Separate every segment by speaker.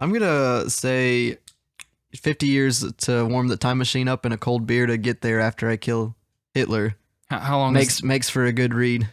Speaker 1: I'm gonna say 50 years to warm the time machine up and a cold beer to get there after I kill Hitler.
Speaker 2: How long
Speaker 1: makes for a good read.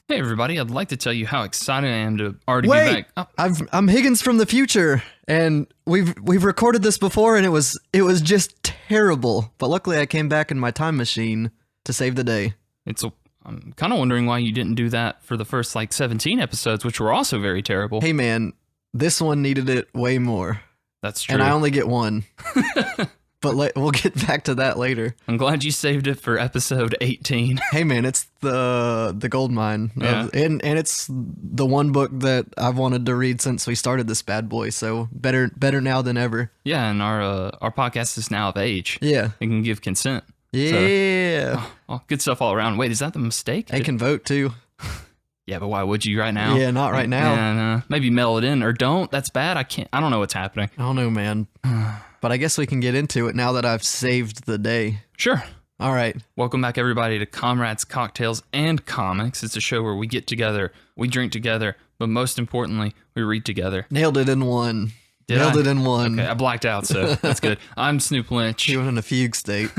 Speaker 2: Hey everybody, I'd like to tell you how excited I am to already be
Speaker 1: Wait,
Speaker 2: back. Oh.
Speaker 1: I'm Higgins from the future, and we've recorded this before, and it was just terrible. But luckily, I came back in my time machine to save the day.
Speaker 2: I'm kind of wondering why you didn't do that for the first 17 episodes, which were also very terrible.
Speaker 1: Hey man, this one needed it way more.
Speaker 2: That's true.
Speaker 1: And I only get one. But we'll get back to that later.
Speaker 2: I'm glad you saved it for episode 18.
Speaker 1: Hey man, it's the gold mine.
Speaker 2: Yeah.
Speaker 1: And it's the one book that I've wanted to read since we started this bad boy, so better now than ever.
Speaker 2: Yeah, and our podcast is now of age.
Speaker 1: Yeah.
Speaker 2: It can give consent.
Speaker 1: Yeah.
Speaker 2: So, good stuff all around. Wait, is that the mistake?
Speaker 1: They can vote too.
Speaker 2: Yeah, but why would you right now?
Speaker 1: Yeah, not right now.
Speaker 2: And, maybe mail it in or don't. That's bad. I don't know what's happening.
Speaker 1: I don't know, man. But I guess we can get into it now that I've saved the day.
Speaker 2: Sure.
Speaker 1: All right.
Speaker 2: Welcome back, everybody, to Comrades, Cocktails, and Comics. It's a show where we get together, we drink together, but most importantly, we read together.
Speaker 1: Nailed it in one. Nailed it in one.
Speaker 2: Okay, I blacked out, so that's good. I'm Snoop Lynch.
Speaker 1: You went in a fugue state.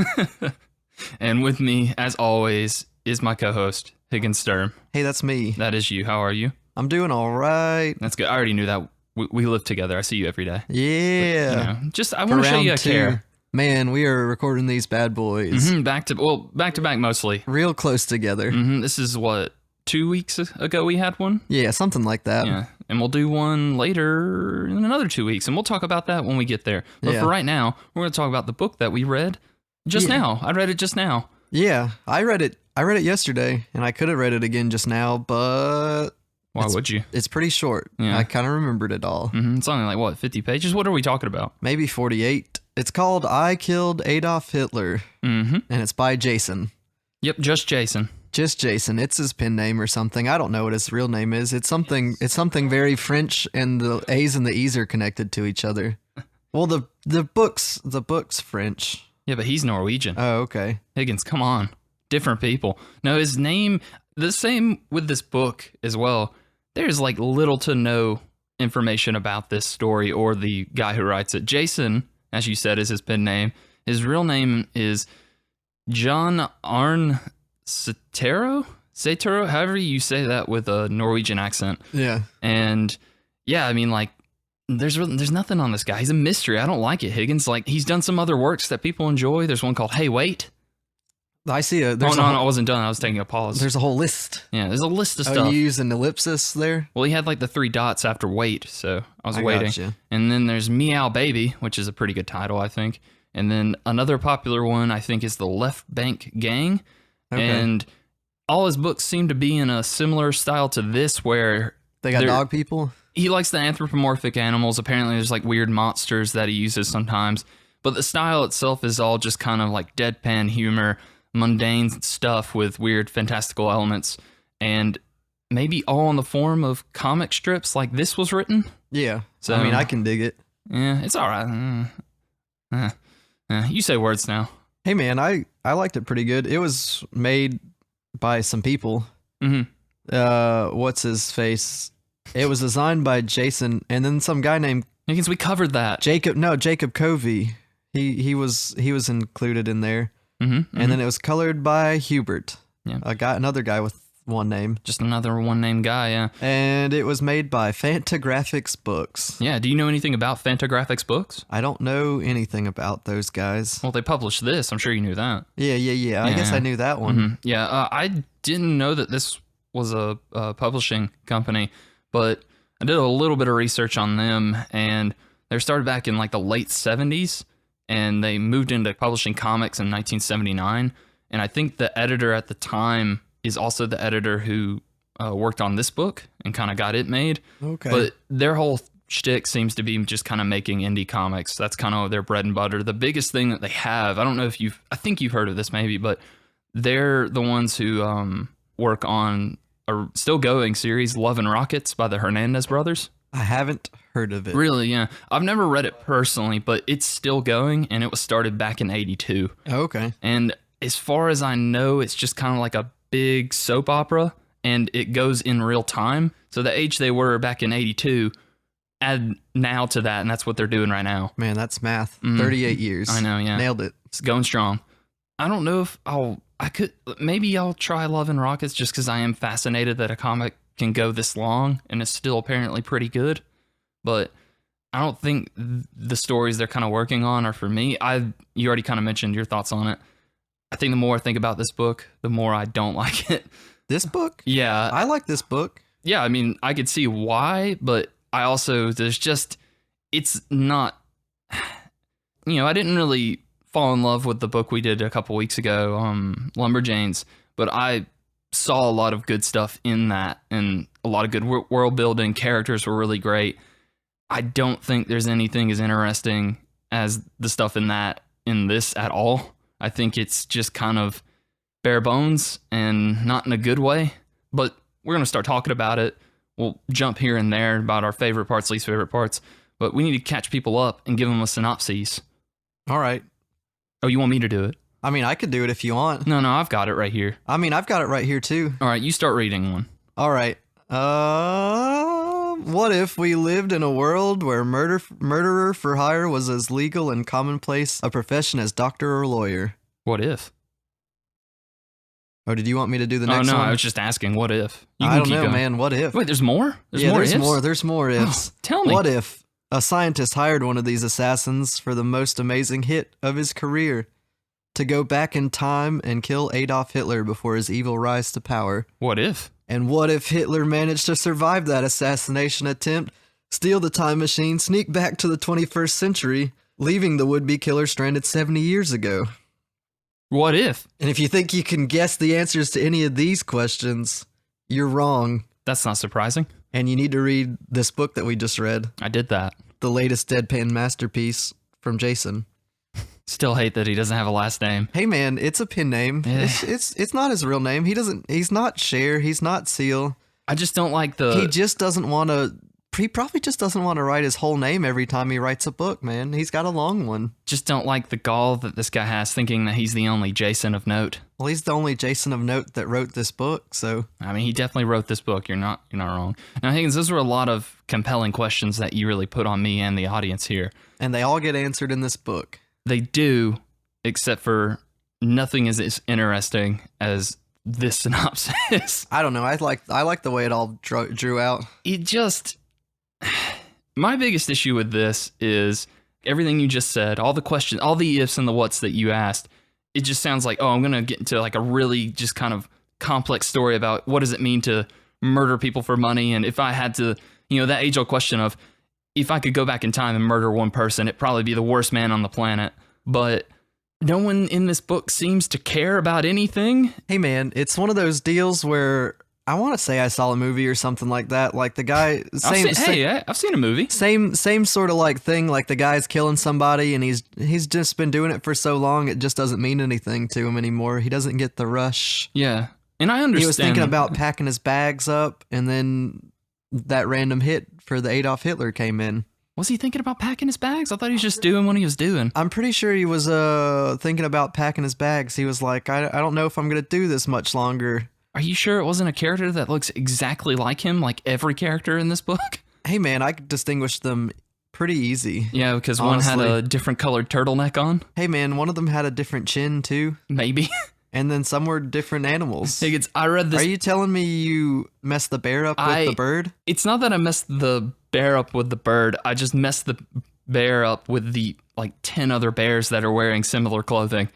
Speaker 2: And with me, as always, is my co-host, Higgins Sturm.
Speaker 1: Hey, that's me.
Speaker 2: That is you. How are you?
Speaker 1: I'm doing all right.
Speaker 2: That's good. I already knew that. We live together. I see you every day.
Speaker 1: Yeah.
Speaker 2: But, I want to show you a care.
Speaker 1: Man, we are recording these bad boys.
Speaker 2: Mm-hmm, back to back mostly.
Speaker 1: Real close together.
Speaker 2: Mm-hmm. This is what, 2 weeks ago we had one?
Speaker 1: Yeah, something like that.
Speaker 2: Yeah, and we'll do one later in another 2 weeks, and we'll talk about that when we get there. But for right now, we're going to talk about the book that we read just now. I read it just now.
Speaker 1: Yeah, I read it yesterday, and I could have read it again just now, but...
Speaker 2: Why would you?
Speaker 1: It's pretty short.
Speaker 2: Yeah.
Speaker 1: I kind of remembered it all.
Speaker 2: Mm-hmm. It's only 50 pages? What are we talking about?
Speaker 1: Maybe 48. It's called I Killed Adolf Hitler,
Speaker 2: mm-hmm.
Speaker 1: and it's by Jason.
Speaker 2: Yep, just Jason.
Speaker 1: Just Jason. It's his pen name or something. I don't know what his real name is. It's something very French, and the A's and the E's are connected to each other. Well, the book's French.
Speaker 2: Yeah, but he's Norwegian.
Speaker 1: Oh, okay.
Speaker 2: Higgins, come on. Different people. No, his name, the same with this book as well. There's little to no information about this story or the guy who writes it. Jason, as you said, is his pen name. His real name is John Arne Sætero, however you say that with a Norwegian accent.
Speaker 1: Yeah.
Speaker 2: And yeah, I mean, there's nothing on this guy. He's a mystery. I don't like it, Higgins. He's done some other works that people enjoy. There's one called Hey Wait.
Speaker 1: I see
Speaker 2: I wasn't done. I was taking a pause.
Speaker 1: There's a whole list.
Speaker 2: Yeah, there's a list of stuff.
Speaker 1: You use an ellipsis there?
Speaker 2: Well, he had the 3 dots after wait, so I was waiting.
Speaker 1: Gotcha.
Speaker 2: And then there's Meow Baby, which is a pretty good title, I think. And then another popular one, I think, is The Left Bank Gang. Okay. And all his books seem to be in a similar style to this, where
Speaker 1: they got dog people?
Speaker 2: He likes the anthropomorphic animals. Apparently, there's weird monsters that he uses sometimes. But the style itself is all just kind of deadpan humor, mundane stuff with weird fantastical elements, and maybe all in the form of comic strips like this was written.
Speaker 1: Yeah. So I mean, I can dig it.
Speaker 2: Yeah, it's all right. You say words now.
Speaker 1: Hey man, I liked it pretty good. It was made by some people.
Speaker 2: Mm-hmm.
Speaker 1: What's his face? It was designed by Jason, and then some guy named
Speaker 2: Higgins. We covered that.
Speaker 1: Jacob Covey. He was included in there.
Speaker 2: Mm-hmm.
Speaker 1: And then it was colored by Hubert.
Speaker 2: Yeah.
Speaker 1: Another guy with one name.
Speaker 2: Just another one-name guy, yeah.
Speaker 1: And it was made by Fantagraphics Books.
Speaker 2: Yeah, do you know anything about Fantagraphics Books?
Speaker 1: I don't know anything about those guys.
Speaker 2: Well, they published this. I'm sure you knew that.
Speaker 1: Yeah. I guess I knew that one.
Speaker 2: Mm-hmm. Yeah, I didn't know that this was a publishing company, but I did a little bit of research on them, and they started back in the late 70s. And they moved into publishing comics in 1979. And I think the editor at the time is also the editor who worked on this book and kind of got it made.
Speaker 1: Okay.
Speaker 2: But their whole shtick seems to be just kind of making indie comics. That's kind of their bread and butter. The biggest thing that they have, I don't know if I think you've heard of this maybe, but they're the ones who work on a still going series, Love and Rockets by the Hernandez brothers.
Speaker 1: I haven't heard of it.
Speaker 2: Really, yeah. I've never read it personally, but it's still going, and it was started back in 82.
Speaker 1: Okay.
Speaker 2: And as far as I know, it's just kind of like a big soap opera, and it goes in real time. So the age they were back in 82, add now to that, and that's what they're doing right now.
Speaker 1: Man, that's math. 38 years.
Speaker 2: I know, yeah.
Speaker 1: Nailed it.
Speaker 2: It's going strong. I don't know if maybe I'll try Love and Rockets just because I am fascinated that a comic can go this long and it's still apparently pretty good. But I don't think the stories they're kind of working on are for me. You already kind of mentioned your thoughts on it. I think the more I think about this book, the more I don't like it.
Speaker 1: This book?
Speaker 2: Yeah.
Speaker 1: I like this book.
Speaker 2: Yeah, I mean, I could see why, but I also, it's not, I didn't really fall in love with the book we did a couple weeks ago, Lumberjanes, but I saw a lot of good stuff in that and a lot of good world building. Characters were really great. I don't think there's anything as interesting as the stuff in this at all. I think it's just kind of bare bones and not in a good way, but we're going to start talking about it. We'll jump here and there about our favorite parts, least favorite parts, but we need to catch people up and give them a synopsis.
Speaker 1: All right.
Speaker 2: Oh, you want me to do it?
Speaker 1: I mean, I could do it if you want.
Speaker 2: No, I've got it right here.
Speaker 1: I mean, I've got it right here too.
Speaker 2: All right, you start reading one.
Speaker 1: All right. What if we lived in a world where murderer for hire was as legal and commonplace a profession as doctor or lawyer?
Speaker 2: What if?
Speaker 1: Oh, did you want me to do the next
Speaker 2: one?
Speaker 1: one?
Speaker 2: I was just asking, what if?
Speaker 1: I don't know, man. What if?
Speaker 2: Wait, there's more?
Speaker 1: There's more. There's more ifs.
Speaker 2: Oh, tell me.
Speaker 1: What if a scientist hired one of these assassins for the most amazing hit of his career to go back in time and kill Adolf Hitler before his evil rise to power?
Speaker 2: What if?
Speaker 1: And what if Hitler managed to survive that assassination attempt, steal the time machine, sneak back to the 21st century, leaving the would-be killer stranded 70 years ago?
Speaker 2: What if?
Speaker 1: And if you think you can guess the answers to any of these questions, you're wrong.
Speaker 2: That's not surprising.
Speaker 1: And you need to read this book that we just read.
Speaker 2: I did that.
Speaker 1: The latest deadpan masterpiece from Jason.
Speaker 2: Still hate that he doesn't have a last name.
Speaker 1: Hey man, it's a pen name. It's not his real name. He's not Cher, he's not Seal.
Speaker 2: I just don't like
Speaker 1: he probably just doesn't want to write his whole name every time he writes a book, man. He's got a long one.
Speaker 2: Just don't like the gall that this guy has, thinking that he's the only Jason of note.
Speaker 1: Well, he's the only Jason of note that wrote this book, so.
Speaker 2: I mean, he definitely wrote this book. You're not wrong. Now, Higgins, those were a lot of compelling questions that you really put on me and the audience here.
Speaker 1: And they all get answered in this book.
Speaker 2: They do, except for nothing is as interesting as this synopsis.
Speaker 1: I don't know. I like the way it all drew out.
Speaker 2: It just... My biggest issue with this is everything you just said, all the questions, all the ifs and the whats that you asked. It just sounds like, oh, I'm going to get into like a really just kind of complex story about what does it mean to murder people for money. And if I had to, that age-old question of if I could go back in time and murder one person, it'd probably be the worst man on the planet. But no one in this book seems to care about anything.
Speaker 1: Hey, man, it's one of those deals where I want to say I saw a movie or something like that. Like the guy,
Speaker 2: I've seen a movie.
Speaker 1: Same sort of like thing. Like the guy's killing somebody, and he's just been doing it for so long, it just doesn't mean anything to him anymore. He doesn't get the rush.
Speaker 2: Yeah, and I understand.
Speaker 1: He was thinking about packing his bags up, and then that random hit for the Adolf Hitler came in.
Speaker 2: Was he thinking about packing his bags? I thought he was just doing what he was doing.
Speaker 1: I'm pretty sure he was thinking about packing his bags. He was like, I don't know if I'm gonna do this much longer.
Speaker 2: Are you sure it wasn't a character that looks exactly like him, like every character in this book?
Speaker 1: Hey man, I could distinguish them pretty easy.
Speaker 2: Yeah, because honestly, one had a different colored turtleneck on.
Speaker 1: Hey man, one of them had a different chin too.
Speaker 2: Maybe.
Speaker 1: And then some were different animals.
Speaker 2: Higgins, I read this.
Speaker 1: Are you telling me you messed the bear up with the bird?
Speaker 2: It's not that I messed the bear up with the bird. I just messed the bear up with the 10 other bears that are wearing similar clothing.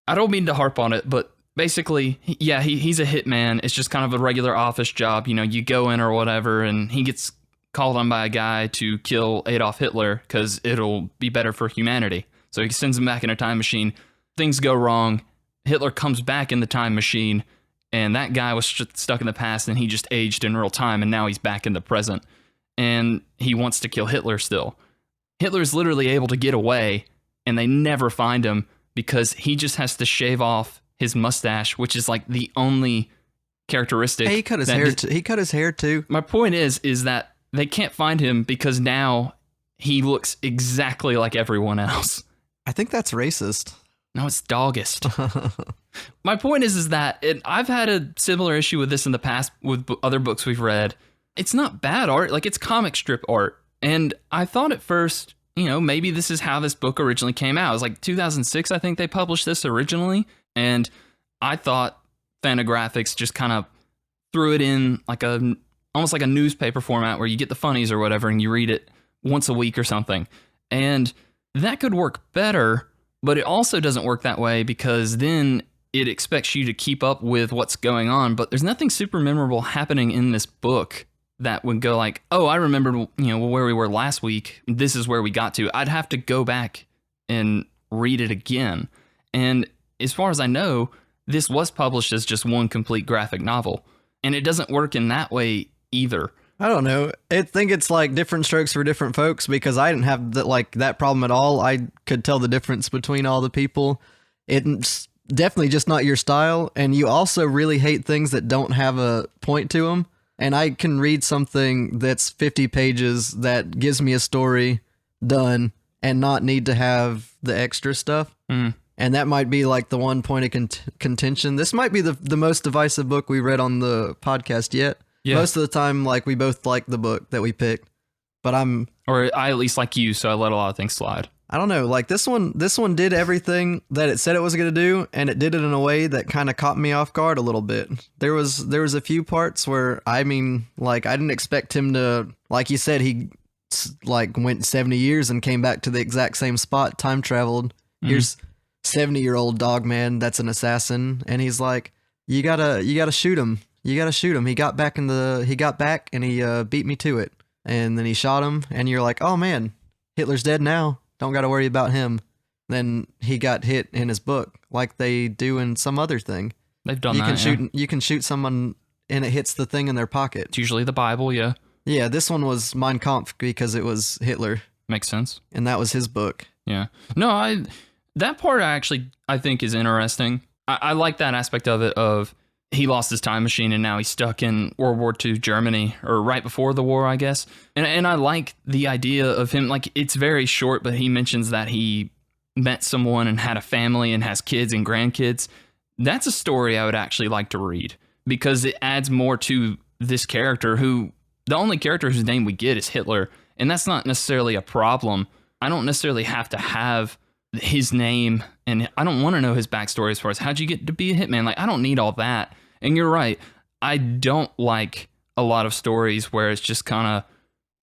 Speaker 2: I don't mean to harp on it, but basically, yeah, he's a hitman. It's just kind of a regular office job. You go in or whatever, and he gets called on by a guy to kill Adolf Hitler because it'll be better for humanity. So he sends him back in a time machine. Things go wrong. Hitler comes back in the time machine, and that guy was stuck in the past, and he just aged in real time, and now he's back in the present. And he wants to kill Hitler still. Hitler's literally able to get away, and they never find him because he just has to shave off his mustache, which is like the only characteristic.
Speaker 1: Hey, he cut his
Speaker 2: that
Speaker 1: hair.
Speaker 2: his-
Speaker 1: He cut his hair too.
Speaker 2: My point is that they can't find him because now he looks exactly like everyone else.
Speaker 1: I think that's racist.
Speaker 2: No, it's doggist. My point is that I've had a similar issue with this in the past with other books we've read. It's not bad art, like it's comic strip art. And I thought at first, maybe this is how this book originally came out. It was like 2006, I think they published this originally. And I thought Fantagraphics just kind of threw it in like almost like a newspaper format where you get the funnies or whatever and you read it once a week or something. And that could work better, but it also doesn't work that way because then it expects you to keep up with what's going on. But there's nothing super memorable happening in this book that would go like, oh, I remember, where we were last week. This is where we got to. I'd have to go back and read it again. And as far as I know, this was published as just one complete graphic novel. And it doesn't work in that way either.
Speaker 1: I don't know. I think it's like different strokes for different folks because I didn't have that problem at all. I could tell the difference between all the people. It's definitely just not your style. And you also really hate things that don't have a point to them. And I can read something that's 50 pages that gives me a story done and not need to have the extra stuff.
Speaker 2: Mm.
Speaker 1: And that might be like the one point of contention. This might be the most divisive book we read on the podcast yet.
Speaker 2: Yeah.
Speaker 1: Most of the time, like, we both like the book that we picked, but
Speaker 2: or I at least like you, so I let a lot of things slide.
Speaker 1: I don't know. Like this one did everything that it said it was going to do, and it did it in a way that kind of caught me off guard a little bit. There was a few parts where, I didn't expect him to, like you said, he like went 70 years and came back to the exact same spot, time traveled. Here's 70-year-old dog man that's an assassin, and he's like, you gotta shoot him. You gotta shoot him. He got back and he beat me to it. And then he shot him, and you're like, oh man, Hitler's dead now. Don't gotta worry about him. Then he got hit in his book, like they do in some other thing.
Speaker 2: They've done
Speaker 1: You can shoot someone and it hits the thing in their pocket.
Speaker 2: It's usually the Bible, yeah.
Speaker 1: Yeah, this one was Mein Kampf because it was Hitler.
Speaker 2: Makes sense.
Speaker 1: And that was his book.
Speaker 2: Yeah. No, that part I think is interesting. I like that aspect of it of he lost his time machine and now he's stuck in World War II Germany, or right before the war, I guess. And I like the idea of him, like, it's very short, but he mentions that he met someone and had a family and has kids and grandkids. That's a story I would actually like to read because it adds more to this character who, the only character whose name we get is Hitler. And that's not necessarily a problem. I don't necessarily have to have his name, and I don't want to know his backstory as far as how'd you get to be a hitman. Like, I don't need all that. And you're right. I don't like a lot of stories where it's just kind of,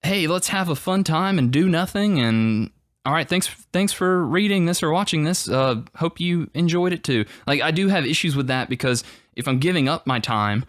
Speaker 2: hey, let's have a fun time and do nothing. And all right, thanks for reading this or watching this. Hope you enjoyed it too. Like, I do have issues with that because if I'm giving up my time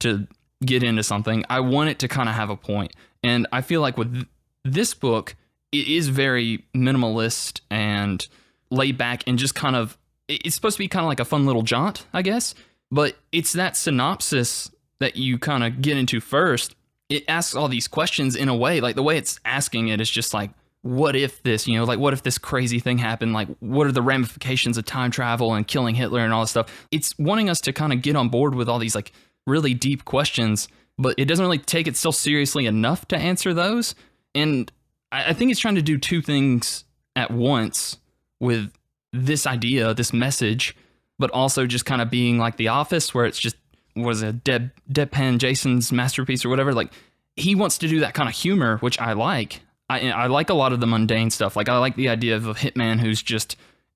Speaker 2: to get into something, I want it to kind of have a point. And I feel like with this book, it is very minimalist and laid back and just kind of, it's supposed to be kind of like a fun little jaunt, I guess. But it's that synopsis that you kind of get into first. It asks all these questions in a way, like the way it's asking it is just like, what if this, like what if this crazy thing happened? Like, what are the ramifications of time travel and killing Hitler and all this stuff? It's wanting us to kind of get on board with all these like really deep questions, but it doesn't really take itself seriously enough to answer those. And I think it's trying to do two things at once with this idea, this message, but also just kind of being like The Office, where it's just was a deadpan Jason's masterpiece or whatever. Like, he wants to do that kind of humor, which I like. I like a lot of the mundane stuff. Like, I like the idea of a hitman who's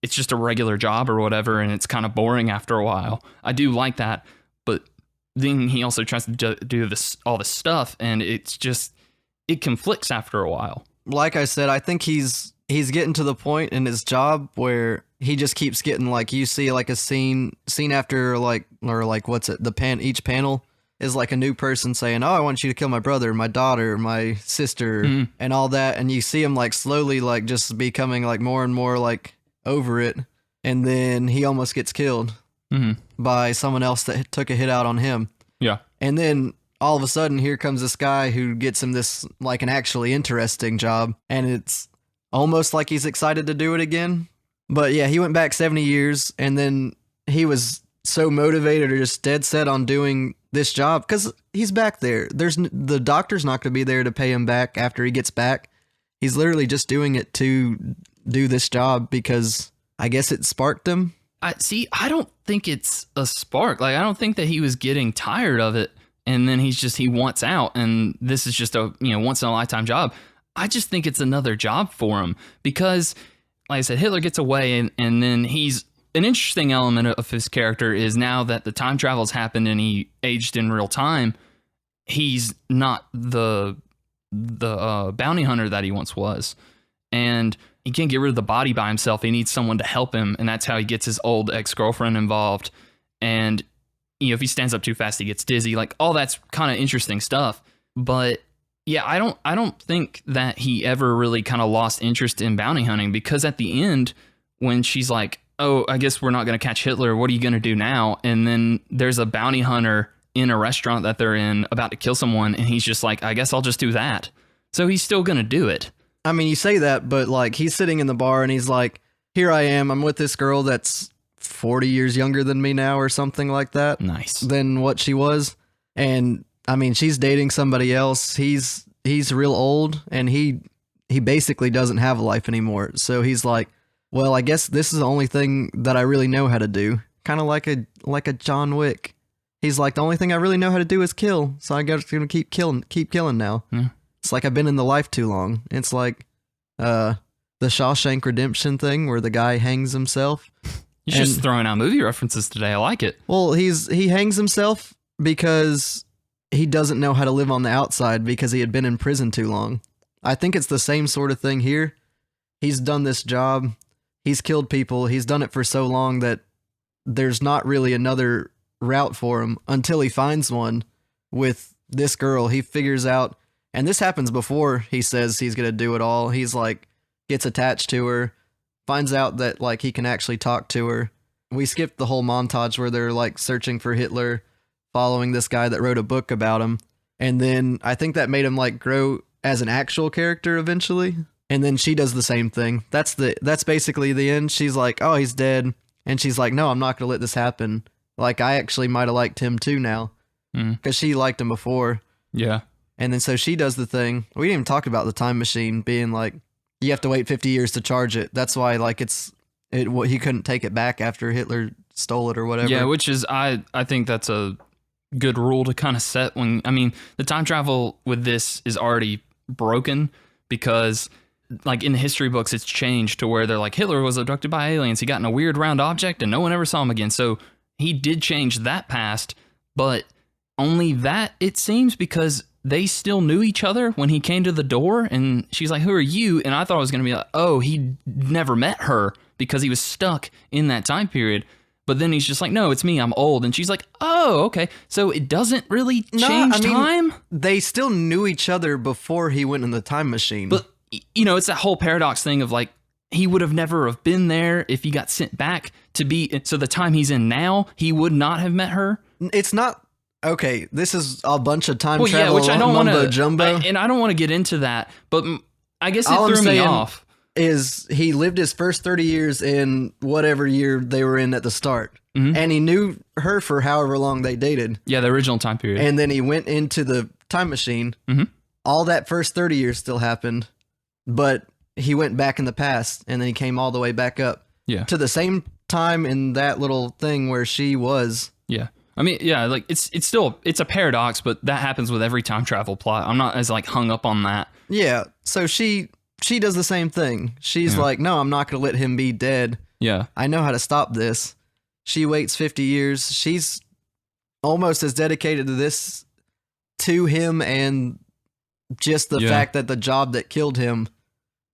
Speaker 2: it's just a regular job or whatever, and it's kind of boring after a while. I do like that, but then he also tries to do all this stuff, and it conflicts after a while.
Speaker 1: Like I said, I think he's getting to the point in his job where he just keeps getting, like, you see like a scene after each panel is like a new person saying, oh, I want you to kill my brother, my daughter, my sister, and all that. And you see him like slowly, like just becoming like more and more like over it. And then he almost gets killed by someone else that took a hit out on him.
Speaker 2: Yeah.
Speaker 1: And then all of a sudden, here comes this guy who gets him this, like, an actually interesting job. And it's almost like he's excited to do it again. But yeah, he went back 70 years, and then he was so motivated or just dead set on doing this job because he's back there. The doctor's not going to be there to pay him back after he gets back. He's literally just doing it to do this job because I guess it sparked him.
Speaker 2: I don't think it's a spark. Like, I don't think that he was getting tired of it and then he wants out and this is just a, once in a lifetime job. I just think it's another job for him because, like I said, Hitler gets away and then an interesting element of his character is now that the time travel's happened and he aged in real time, he's not the bounty hunter that he once was. And he can't get rid of the body by himself. He needs someone to help him. And that's how he gets his old ex-girlfriend involved. And, if he stands up too fast, he gets dizzy. Like, all that's kind of interesting stuff. But yeah, I don't think that he ever really kind of lost interest in bounty hunting because at the end, when she's like, oh, I guess we're not going to catch Hitler. What are you going to do now? And then there's a bounty hunter in a restaurant that they're in about to kill someone. And he's just like, I guess I'll just do that. So he's still going to do it.
Speaker 1: I mean, you say that, but like he's sitting in the bar and he's like, here I am. I'm with this girl that's 40 years younger than me now or something like that.
Speaker 2: Nice.
Speaker 1: Than what she was. And I mean, she's dating somebody else. He's real old and he basically doesn't have a life anymore. So he's like, well, I guess this is the only thing that I really know how to do. Kind of like a John Wick. He's like, the only thing I really know how to do is kill. So I guess I'm going to keep killing now.
Speaker 2: Yeah.
Speaker 1: It's like I've been in the life too long. It's like the Shawshank Redemption thing where the guy hangs himself.
Speaker 2: He's just throwing out movie references today. I like it.
Speaker 1: Well, he hangs himself because he doesn't know how to live on the outside because he had been in prison too long. I think it's the same sort of thing here. He's done this job. He's killed people. He's done it for so long that there's not really another route for him until he finds one with this girl. He figures out, and this happens before he says he's going to do it all. He's like, gets attached to her, finds out that like he can actually talk to her. We skipped the whole montage where they're like searching for Hitler, following this guy that wrote a book about him. And then I think that made him like grow as an actual character eventually. And then she does the same thing. That's basically the end. She's like, oh, he's dead. And she's like, no, I'm not going to let this happen. Like, I actually might have liked him too now. Because she liked him before.
Speaker 2: Yeah.
Speaker 1: And then so she does the thing. We didn't even talk about the time machine being like, you have to wait 50 years to charge it. That's why like he couldn't take it back after Hitler stole it or whatever.
Speaker 2: Yeah, which is, I think that's a good rule to kind of set when, I mean, the time travel with this is already broken because like in the history books, it's changed to where they're like, Hitler was abducted by aliens. He got in a weird round object and no one ever saw him again. So he did change that past, but only that it seems because they still knew each other when he came to the door and she's like, who are you? And I thought it was going to be like, oh, he never met her because he was stuck in that time period. But then he's just like, no, it's me. I'm old. And she's like, oh, okay. So it doesn't really change time?
Speaker 1: They still knew each other before he went in the time machine.
Speaker 2: But it's that whole paradox thing of like, he would have never have been there if he got sent back to be. So the time he's in now, he would not have met her.
Speaker 1: It's not. Okay, this is a bunch of time travel,
Speaker 2: which I don't
Speaker 1: mumbo jumbo.
Speaker 2: And I don't want to get into that, but I guess it threw me off.
Speaker 1: Is he lived his first 30 years in whatever year they were in at the start. Mm-hmm. And he knew her for however long they dated.
Speaker 2: Yeah, the original time period.
Speaker 1: And then he went into the time machine.
Speaker 2: Mm-hmm.
Speaker 1: All that first 30 years still happened, but he went back in the past and then he came all the way back up.
Speaker 2: Yeah.
Speaker 1: To the same time in that little thing where she was.
Speaker 2: Yeah. I mean, yeah, like it's still a paradox, but that happens with every time travel plot. I'm not as like hung up on that.
Speaker 1: Yeah. So she does the same thing. She's like, no, I'm not going to let him be dead.
Speaker 2: Yeah.
Speaker 1: I know how to stop this. She waits 50 years. She's almost as dedicated to this to him and just the fact that the job that killed him,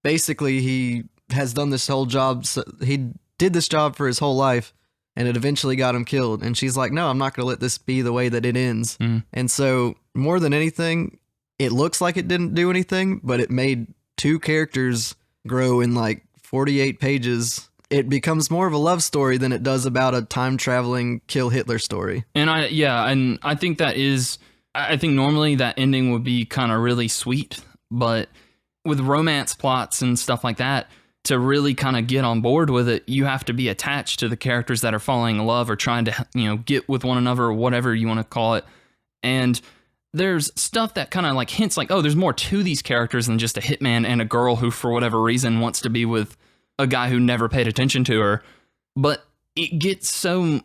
Speaker 1: basically he has done this whole job. So he did this job for his whole life and it eventually got him killed. And she's like, no, I'm not going to let this be the way that it ends.
Speaker 2: Mm.
Speaker 1: And so more than anything, it looks like it didn't do anything, but it made two characters grow in like 48 pages. It becomes more of a love story than it does about a time traveling kill Hitler story.
Speaker 2: And I think that is, I think normally that ending would be kind of really sweet, but with romance plots and stuff like that, to really kind of get on board with it, you have to be attached to the characters that are falling in love or trying to, get with one another or whatever you want to call it. And there's stuff that kind of like hints like, oh, there's more to these characters than just a hitman and a girl who, for whatever reason, wants to be with a guy who never paid attention to her. But it gets so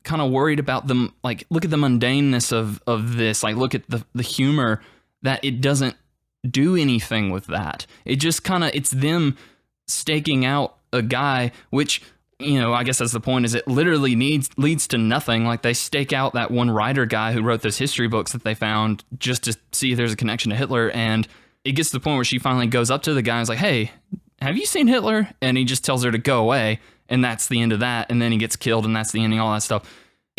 Speaker 2: kind of worried about them. Like, look at the mundaneness of this. Like, look at the humor, that it doesn't do anything with that. It just kind of, it's them staking out a guy, which, I guess that's the point, is it literally leads to nothing. Like, they stake out that one writer guy who wrote those history books that they found just to see if there's a connection to Hitler. And it gets to the point where she finally goes up to the guy and is like, hey, have you seen Hitler? And he just tells her to go away. And that's the end of that. And then he gets killed, and that's the ending, all that stuff.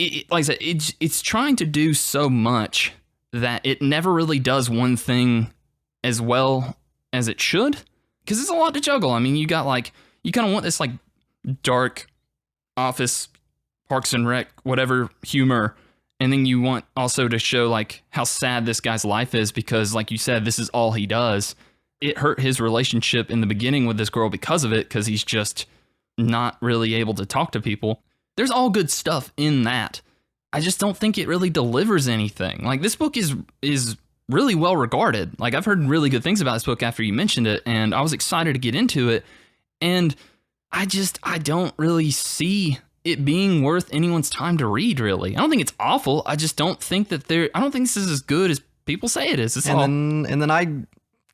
Speaker 2: Like I said, it's trying to do so much that it never really does one thing as well as it should, because it's a lot to juggle. I mean, you got like, you kind of want this like dark office, Parks and Rec, whatever humor, and then you want also to show like how sad this guy's life is, because like you said, this is all he does. It hurt his relationship in the beginning with this girl because of it, because he's just not really able to talk to people. There's all good stuff in that. I just don't think it really delivers anything. Like, this book is really well regarded. Like, I've heard really good things about this book after you mentioned it, and I was excited to get into it. And I don't really see it being worth anyone's time to read, really. I don't think it's awful. I just don't think that I don't think this is as good as people say it is.
Speaker 1: And then I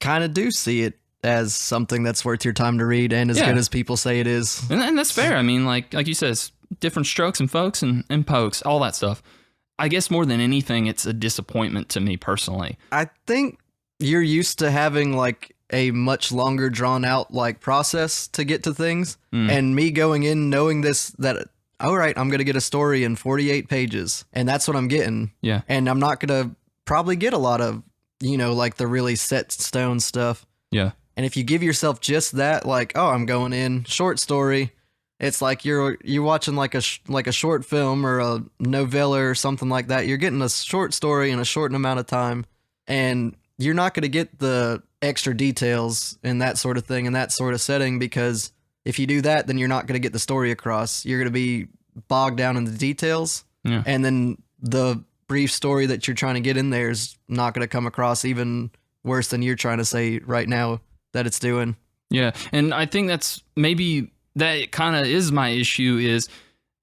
Speaker 1: kind of do see it as something that's worth your time to read and as good as people say it is.
Speaker 2: And that's fair. I mean, like you said, it's different strokes and folks and pokes, all that stuff. I guess more than anything, it's a disappointment to me personally. I
Speaker 1: think you're used to having like a much longer drawn out like process to get to things. And me going in knowing that, all right, I'm going to get a story in 48 pages, and that's what I'm getting. Yeah. And I'm not going to probably get a lot of, like the really set stone stuff. Yeah. And if you give yourself just that, like, oh, I'm going in short story, it's like you're watching like a short film or a novella or something like that. You're getting a short story in a short amount of time, and you're not going to get the extra details and that sort of thing in that sort of setting, because if you do that, then you're not going to get the story across. You're going to be bogged down in the details, and then the brief story that you're trying to get in there is not going to come across even worse than you're trying to say right now that it's doing. Yeah, and I think that's maybe that kind of is my issue, is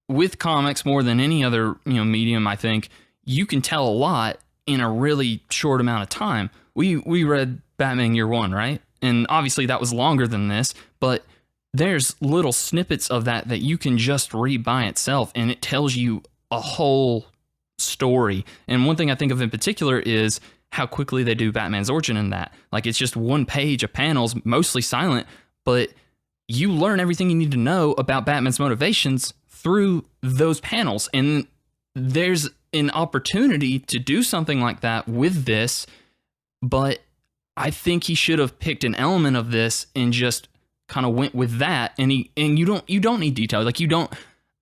Speaker 1: with comics more than any other medium. I think you can tell a lot in a really short amount of time. We read Batman Year One, right? And obviously that was longer than this, but there's little snippets of that you can just read by itself, and it tells you a whole story. And one thing I think of in particular is how quickly they do Batman's origin in that. Like, it's just one page of panels, mostly silent, but you learn everything you need to know about Batman's motivations through those panels. And there's an opportunity to do something like that with this, but I think he should have picked an element of this and just kind of went with that. And you don't need detail. Like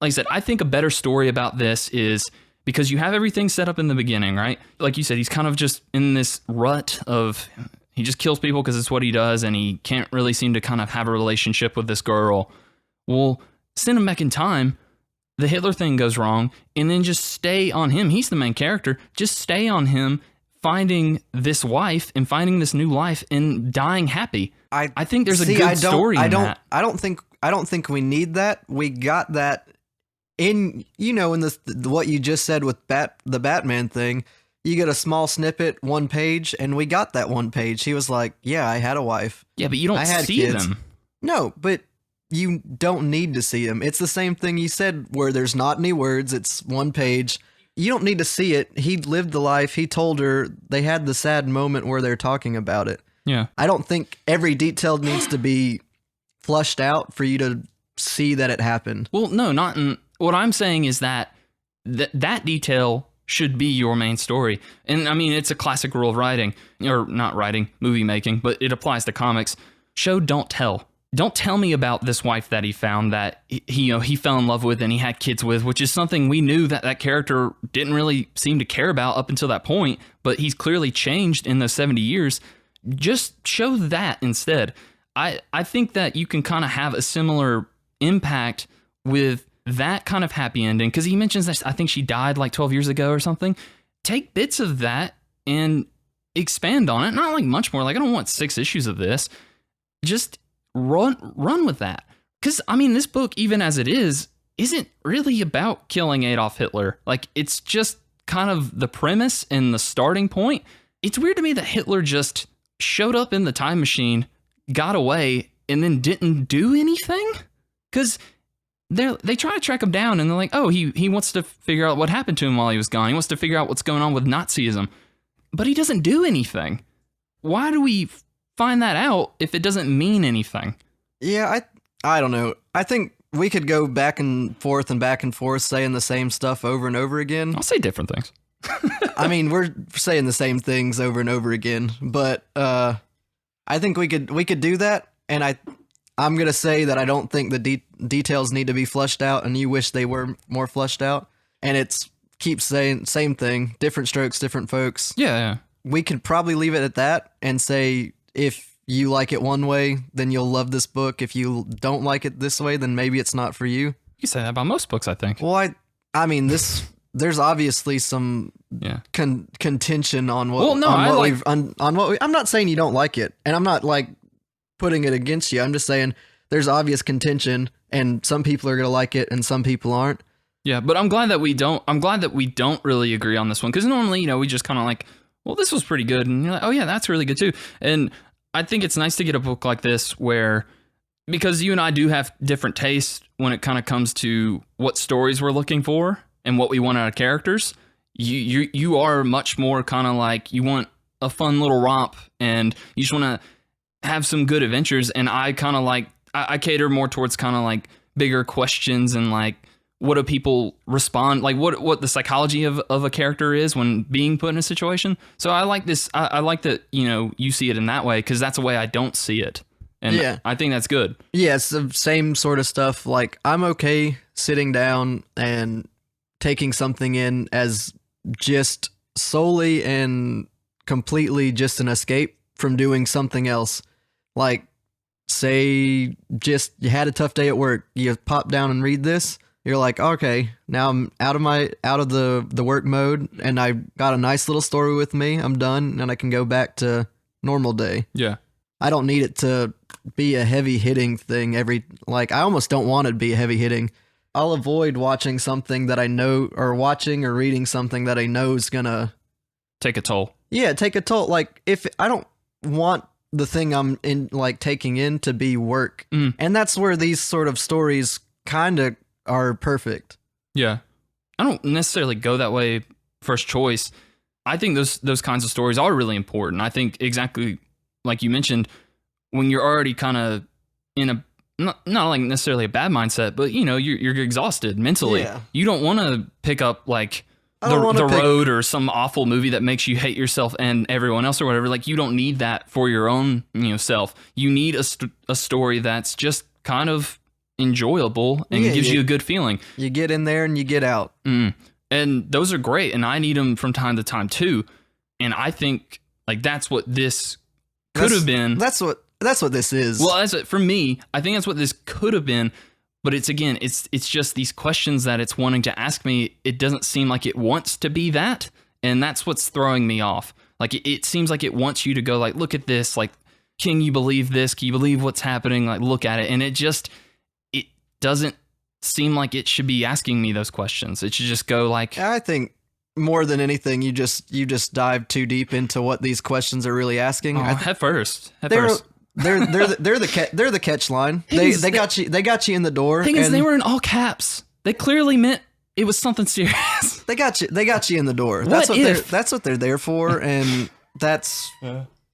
Speaker 1: I said, I think a better story about this is, because you have everything set up in the beginning, right? Like you said, he's kind of just in this rut of, he just kills people because it's what he does, and he can't really seem to kind of have a relationship with this girl. Well, send him back in time, the Hitler thing goes wrong, and then just stay on him. He's the main character. Just stay on him, finding this wife and finding this new life and dying happy. I think there's a good story in that. I don't think we need that. We got that in this, what you just said with the Batman thing. You get a small snippet, one page, and we got that one page. He was like, yeah, I had a wife. Yeah, but you don't see them. No, but you don't need to see them. It's the same thing you said, where there's not any words. It's one page. You don't need to see it. He lived the life. He told her. They had the sad moment where they're talking about it. Yeah. I don't think every detail needs to be flushed out for you to see that it happened. Well, no, not in... What I'm saying is that that detail should be your main story. And I mean, it's a classic rule of writing, or not writing, movie making, but it applies to comics. Show, don't tell. Don't tell me about this wife that he found that he fell in love with and he had kids with, which is something we knew that character didn't really seem to care about up until that point, but he's clearly changed in those 70 years. Just show that instead.
Speaker 2: I think that you can kind of have a similar impact with that kind of happy ending, because he mentions that I think she died like 12 years ago or something. Take bits of that and expand on it. Not like much more. Like, I don't want 6 issues of this. Just run with that. Because, I mean, this book, even as it is, isn't really about killing Adolf Hitler. Like, it's just kind of the premise and the starting point. It's weird to me that Hitler just showed up in the time machine, got away, and then didn't do anything. Because they try to track him down, and they're like, oh, he wants to figure out what happened to him while he was gone. He wants to figure out what's going on with Nazism. But he doesn't do anything. Why do we find that out if it doesn't mean anything?
Speaker 1: Yeah, I don't know. I think we could go back and forth saying the same stuff over and over again.
Speaker 2: I'll say different things.
Speaker 1: I mean, we're saying the same things over and over again, but I think we could do that, and I'm gonna say that I don't think the details need to be fleshed out, and you wish they were more fleshed out. And it's keeps saying same thing, different strokes, different folks.
Speaker 2: Yeah.
Speaker 1: We could probably leave it at that and say if you like it one way, then you'll love this book. If you don't like it this way, then maybe it's not for you.
Speaker 2: You say that about most books, I think.
Speaker 1: Well, I mean, there's obviously some contention on what. Well, no, on what I'm not saying you don't like it, and I'm not like putting it against you. I'm just saying there's obvious contention, and some people are gonna like it, and some people aren't.
Speaker 2: Yeah, but I'm glad that we don't really agree on this one, because normally, we just kind of like, well, this was pretty good, and you're like, oh yeah, that's really good too. And I think it's nice to get a book like this where, because you and I do have different tastes when it kind of comes to what stories we're looking for and what we want out of characters. You are much more kind of like, you want a fun little romp and you just want to have some good adventures. And I kind of like, I cater more towards kind of like bigger questions and like, what do people respond, like what the psychology of a character is when being put in a situation. So I like this. I like that, you see it in that way, because that's the way I don't see it. And yeah. I think that's good.
Speaker 1: Yeah, it's the same sort of stuff. Like, I'm okay sitting down and taking something in as just solely and completely just an escape from doing something else. Like, say, just you had a tough day at work, you pop down and read this. You're like, okay, now I'm out of the work mode, and I got a nice little story with me. I'm done, and I can go back to normal day.
Speaker 2: Yeah.
Speaker 1: I don't need it to be a heavy hitting thing I almost don't want it to be heavy hitting. I'll avoid watching something that I know, or watching or reading something that I know is gonna
Speaker 2: take a toll.
Speaker 1: Yeah, take a toll. Like, if I don't want the thing I'm in, like, taking in to be work. And that's where these sort of stories kind of are perfect.
Speaker 2: Yeah. I don't necessarily go that way first choice. I think those kinds of stories are really important. I think exactly like you mentioned, when you're already kind of in a not like necessarily a bad mindset, but you're exhausted mentally. Yeah. You don't want to pick up like the Road or some awful movie that makes you hate yourself and everyone else or whatever. Like, you don't need that for your own self. You need a story that's just kind of enjoyable and gives you a good feeling.
Speaker 1: You get in there and you get out.
Speaker 2: And those are great, and I need them from time to time too. And I think like that's what this could have been.
Speaker 1: That's what this is.
Speaker 2: Well, for me, I think that's what this could have been. But it's just these questions that it's wanting to ask me. It doesn't seem like it wants to be that, and that's what's throwing me off. Like, it seems like it wants you to go like, look at this. Like, can you believe this? Can you believe what's happening? Like, look at it, and it doesn't seem like it should be asking me those questions. It should just go like,
Speaker 1: I think more than anything, you just dive too deep into what these questions are really asking.
Speaker 2: Head first.
Speaker 1: They're the catch line. They got you in the door.
Speaker 2: Thing is, they were in all caps. They clearly meant it was something serious.
Speaker 1: They got you in the door. That's what they're there for, and that's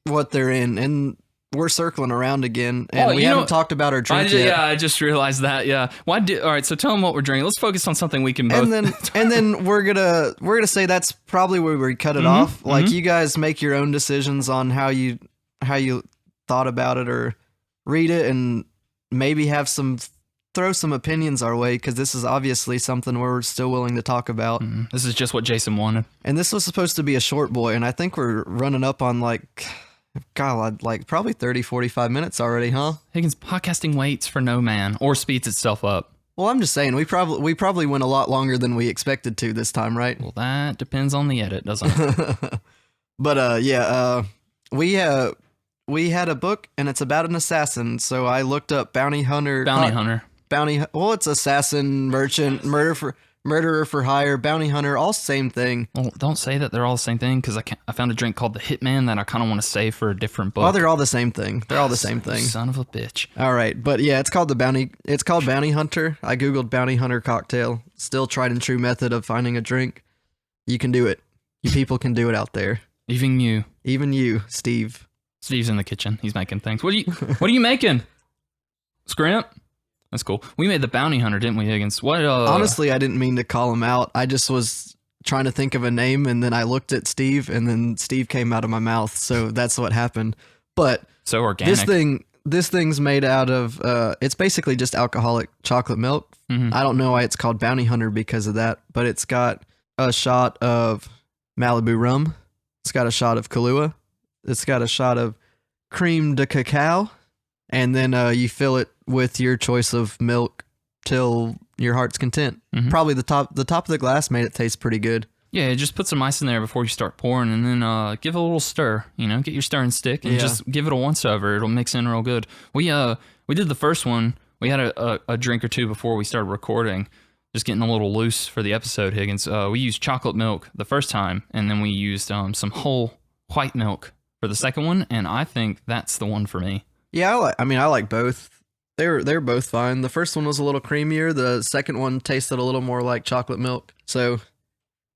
Speaker 1: what they're in. And we're circling around again, and we haven't talked about our drink yet.
Speaker 2: Yeah, I just realized that. Yeah. All right, so tell them what we're drinking. Let's focus on something we can both.
Speaker 1: And then we're gonna say that's probably where we cut it off. Like, you guys make your own decisions on how you thought about it, or read it, and maybe throw some opinions our way, because this is obviously something we're still willing to talk about.
Speaker 2: This is just what Jason wanted.
Speaker 1: And this was supposed to be a short boy, and I think we're running up on like God, like probably 30, 45 minutes already, huh?
Speaker 2: Higgins, podcasting waits for no man or speeds itself up.
Speaker 1: Well, I'm just saying we probably went a lot longer than we expected to this time, right?
Speaker 2: Well, that depends on the edit, doesn't it?
Speaker 1: But we had a book and it's about an assassin. So I looked up bounty hunter. Well, it's assassin, merchant, murderer for hire, bounty hunter, all same thing.
Speaker 2: Well, don't say that they're all the same thing, because I found a drink called the Hitman that I kind of want to save for a different book.
Speaker 1: Oh, they're all the same thing. They're all the same thing.
Speaker 2: Son of a bitch.
Speaker 1: All right, but yeah, it's called bounty hunter. I googled bounty hunter cocktail. Still tried and true method of finding a drink. You can do it. You people can do it out there.
Speaker 2: Even you,
Speaker 1: Steve.
Speaker 2: Steve's in the kitchen. He's making things. What are you making? Scrimp? That's cool. We made the bounty hunter, didn't we, Higgins? What?
Speaker 1: Honestly, I didn't mean to call him out. I just was trying to think of a name, and then I looked at Steve, and then Steve came out of my mouth. So that's what happened. But
Speaker 2: so organic.
Speaker 1: This thing's made out of. It's basically just alcoholic chocolate milk.
Speaker 2: Mm-hmm.
Speaker 1: I don't know why it's called bounty hunter because of that, but it's got a shot of Malibu rum. It's got a shot of Kahlua. It's got a shot of creme de cacao. And then you fill it with your choice of milk till your heart's content.
Speaker 2: Mm-hmm.
Speaker 1: Probably the top of the glass made it taste pretty good.
Speaker 2: Yeah, just put some ice in there before you start pouring, and then give it a little stir. Get your stirring stick and just give it a once over. It'll mix in real good. We did the first one. We had a drink or two before we started recording, just getting a little loose for the episode. Higgins, we used chocolate milk the first time, and then we used some whole white milk for the second one, and I think that's the one for me.
Speaker 1: Yeah, I like both. They're both fine. The first one was a little creamier. The second one tasted a little more like chocolate milk. So,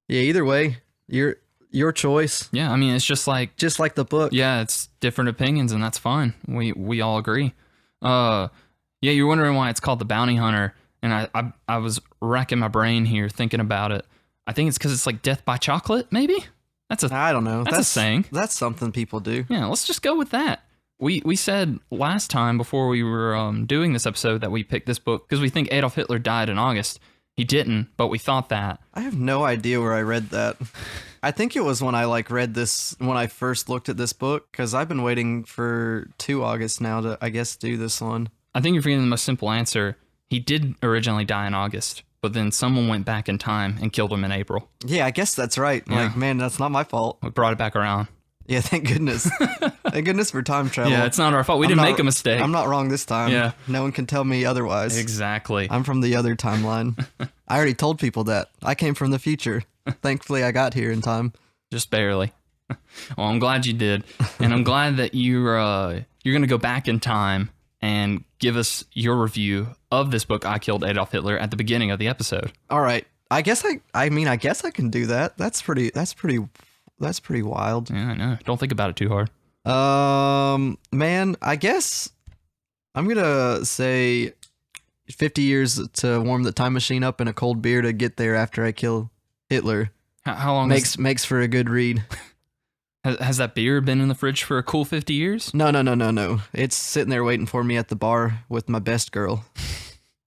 Speaker 1: yeah, either way, your choice.
Speaker 2: Yeah, it's just like
Speaker 1: the book.
Speaker 2: Yeah, it's different opinions, and that's fine. We all agree. Yeah, you're wondering why it's called the Bounty Hunter, and I was racking my brain here thinking about it. I think it's because it's like death by chocolate, maybe.
Speaker 1: I don't know.
Speaker 2: That's a saying.
Speaker 1: That's something people do.
Speaker 2: Yeah, let's just go with that. We said last time before we were doing this episode that we picked this book because we think Adolf Hitler died in August. He didn't, but we thought that.
Speaker 1: I have no idea where I read that. I think it was when I read this, when I first looked at this book, because I've been waiting for 2 August now to, I guess, do this one.
Speaker 2: I think you're forgetting the most simple answer. He did originally die in August, but then someone went back in time and killed him in April.
Speaker 1: Yeah, I guess that's right. Yeah. Man, that's not my fault.
Speaker 2: We brought it back around.
Speaker 1: Yeah, thank goodness. Thank goodness for time travel.
Speaker 2: Yeah, it's not our fault. We didn't make a mistake.
Speaker 1: I'm not wrong this time.
Speaker 2: Yeah.
Speaker 1: No one can tell me otherwise.
Speaker 2: Exactly.
Speaker 1: I'm from the other timeline. I already told people that. I came from the future. Thankfully, I got here in time.
Speaker 2: Just barely. Well, I'm glad you did. And I'm glad that you're going to go back in time and give us your review of this book, I Killed Adolf Hitler, at the beginning of the episode.
Speaker 1: All right. I guess I can do that. That's pretty wild.
Speaker 2: Yeah, I know. Don't think about it too hard.
Speaker 1: Man, I guess I'm gonna say 50 years to warm the time machine up in a cold beer to get there after I kill Hitler.
Speaker 2: How long
Speaker 1: makes for a good read?
Speaker 2: Has that beer been in the fridge for a cool 50 years?
Speaker 1: No. It's sitting there waiting for me at the bar with my best girl.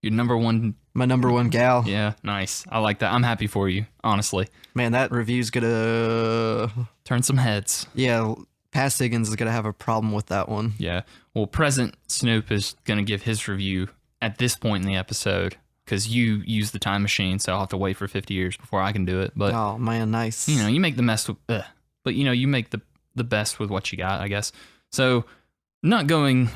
Speaker 2: Your number one...
Speaker 1: My number one gal.
Speaker 2: Yeah, nice. I like that. I'm happy for you, honestly.
Speaker 1: Man, that review's gonna...
Speaker 2: turn some heads.
Speaker 1: Yeah, past Higgins is gonna have a problem with that one.
Speaker 2: Yeah. Well, present Snoop is gonna give his review at this point in the episode, because you use the time machine, so I'll have to wait for 50 years before I can do it. But
Speaker 1: oh, man, nice.
Speaker 2: You make the mess with... but, you make the best with what you got, I guess. So, not going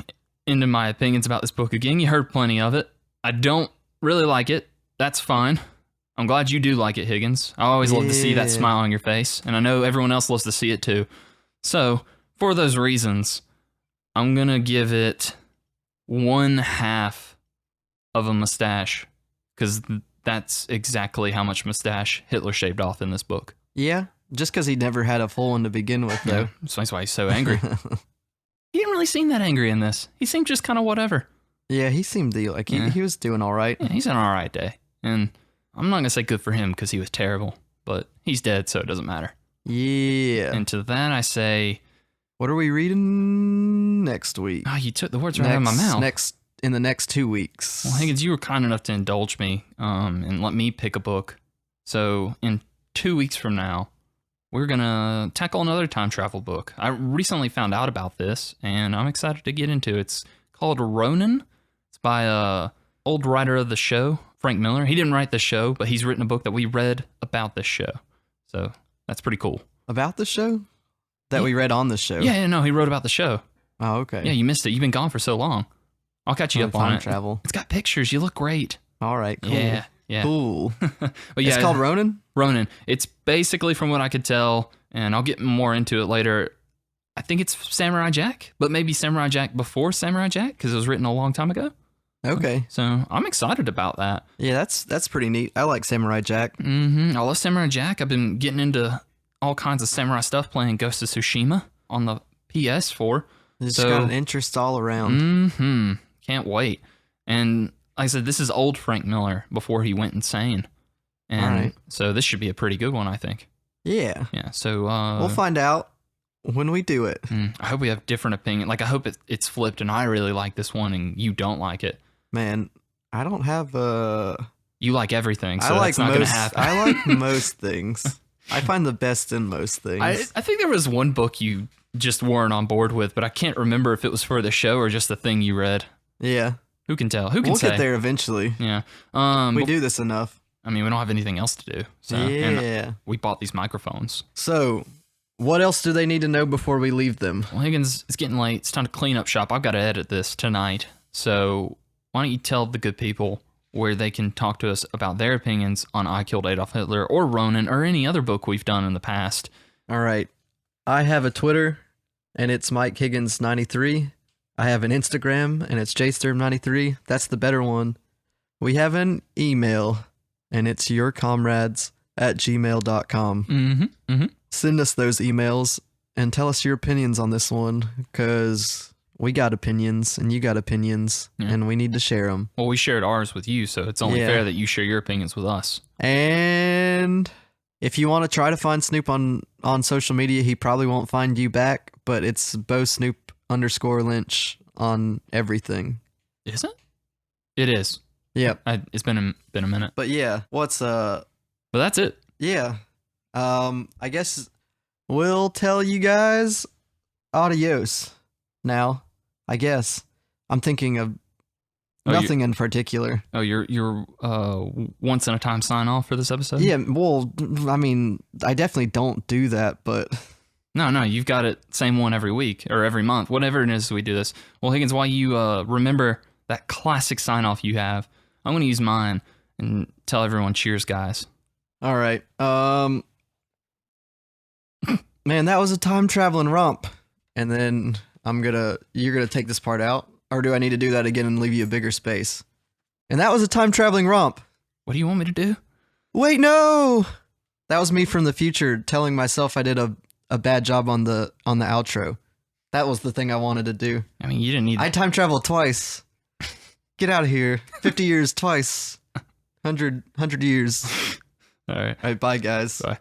Speaker 2: into my opinions about this book again. You heard plenty of it. I don't really like it. That's fine. I'm glad you do like it, Higgins. I always love to see that smile on your face, and I know everyone else loves to see it too. So, for those reasons, I'm going to give it 1/2 of a mustache, because that's exactly how much mustache Hitler shaved off in this book.
Speaker 1: Yeah, just because he never had a full one to begin with, though.
Speaker 2: Yeah, so that's why he's so angry. He didn't really seem that angry in this. He seemed just kind of whatever.
Speaker 1: Yeah, he seemed like he was doing all right.
Speaker 2: Yeah, he's an all right day. And I'm not going to say good for him because he was terrible, but he's dead, so it doesn't matter.
Speaker 1: Yeah.
Speaker 2: And to that I say...
Speaker 1: What are we reading next week?
Speaker 2: Oh, you took the words right out of my mouth.
Speaker 1: In the next 2 weeks.
Speaker 2: Well, Higgins, you were kind enough to indulge me and let me pick a book. So in 2 weeks from now, we're going to tackle another time travel book. I recently found out about this, and I'm excited to get into it. It's called Ronin. It's by a old writer of the show, Frank Miller. He didn't write the show, but he's written a book that we read about this show. So that's pretty cool.
Speaker 1: About the show? That we read on the show?
Speaker 2: Yeah, no, he wrote about the show.
Speaker 1: Oh, okay.
Speaker 2: Yeah, you missed it. You've been gone for so long. I'll catch you up on
Speaker 1: time
Speaker 2: it.
Speaker 1: travel.
Speaker 2: It's got pictures. You look great.
Speaker 1: All right, cool.
Speaker 2: Yeah.
Speaker 1: Cool.
Speaker 2: But yeah,
Speaker 1: It's called Ronin?
Speaker 2: Ronin. It's basically, from what I could tell, and I'll get more into it later, I think it's Samurai Jack, but maybe Samurai Jack before Samurai Jack, because it was written a long time ago.
Speaker 1: Okay.
Speaker 2: So I'm excited about that.
Speaker 1: Yeah, that's pretty neat. I like Samurai Jack.
Speaker 2: I love Samurai Jack. I've been getting into all kinds of samurai stuff, playing Ghost of Tsushima on the PS4.
Speaker 1: It's got an interest all around.
Speaker 2: Can't wait. And like I said, this is old Frank Miller before he went insane. And
Speaker 1: all right.
Speaker 2: so this should be a pretty good one, I think.
Speaker 1: Yeah.
Speaker 2: Yeah, so...
Speaker 1: we'll find out when we do it.
Speaker 2: I hope we have different opinion. Like, I hope it's flipped and I really like this one and you don't like it.
Speaker 1: Man, I don't have
Speaker 2: You like everything, so
Speaker 1: I like
Speaker 2: that's not going to happen.
Speaker 1: I like most things. I find the best in most things.
Speaker 2: I think there was one book you just weren't on board with, but I can't remember if it was for the show or just the thing you read.
Speaker 1: Yeah.
Speaker 2: Who can tell? Who can say?
Speaker 1: We'll get there eventually.
Speaker 2: Yeah.
Speaker 1: We do this enough.
Speaker 2: I mean, we don't have anything else to do. So,
Speaker 1: yeah.
Speaker 2: And we bought these microphones.
Speaker 1: So, what else do they need to know before we leave them?
Speaker 2: Well, Higgins, it's getting late. It's time to clean up shop. I've got to edit this tonight. So, why don't you tell the good people where they can talk to us about their opinions on I Killed Adolf Hitler or Ronin or any other book we've done in the past.
Speaker 1: All right. I have a Twitter, and it's Mike Higgins 93. I have an Instagram, and it's jsturm93. That's the better one. We have an email, and it's yourcomrades@gmail.com. Send us those emails and tell us your opinions on this one, because we got opinions and you got opinions, and we need to share them.
Speaker 2: Well, we shared ours with you, so it's only fair that you share your opinions with us.
Speaker 1: And if you want to try to find Snoop on social media, he probably won't find you back, but it's BoSnoop_Lynch on everything.
Speaker 2: Is it? It is.
Speaker 1: Yep.
Speaker 2: It's been a minute.
Speaker 1: But yeah,
Speaker 2: But that's it.
Speaker 1: Yeah. I guess we'll tell you guys adios now, I guess. I'm thinking of nothing in particular.
Speaker 2: Oh, your once in a time sign off for this episode?
Speaker 1: Yeah, well, I mean, I definitely don't do that, but
Speaker 2: No, you've got it same one every week or every month, whatever it is we do this. Well, Higgins, while you remember that classic sign off you have, I'm going to use mine and tell everyone cheers, guys.
Speaker 1: All right. Man, that was a time traveling romp. And then you're going to take this part out, or do I need to do that again and leave you a bigger space? And that was a time traveling romp.
Speaker 2: What do you want me to do?
Speaker 1: Wait, no. That was me from the future telling myself I did a bad job on the outro. That was the thing I wanted to do.
Speaker 2: I mean, you didn't need
Speaker 1: I time traveled twice. Get out of here. 50 years twice. 100 years.
Speaker 2: All right.
Speaker 1: All right, bye guys.
Speaker 2: Bye.